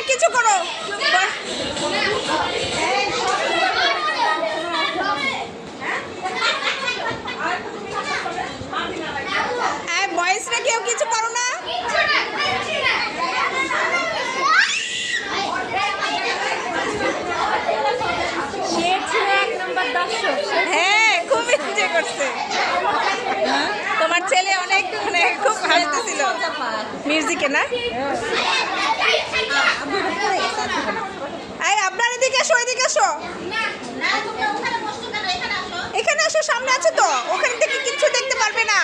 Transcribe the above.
কিছু করো বয়েসরা কেউ কিছু করো না হ্যাঁ খুব এনজয় করছে তোমার ছেলে অনেক মানে খুব হাসতেছিল মিউজিকে না আপনার এদিকে আসো এদিকে আসো এখানে আসো সামনে আছে তো ওখান থেকে কিছু দেখতে পারবে না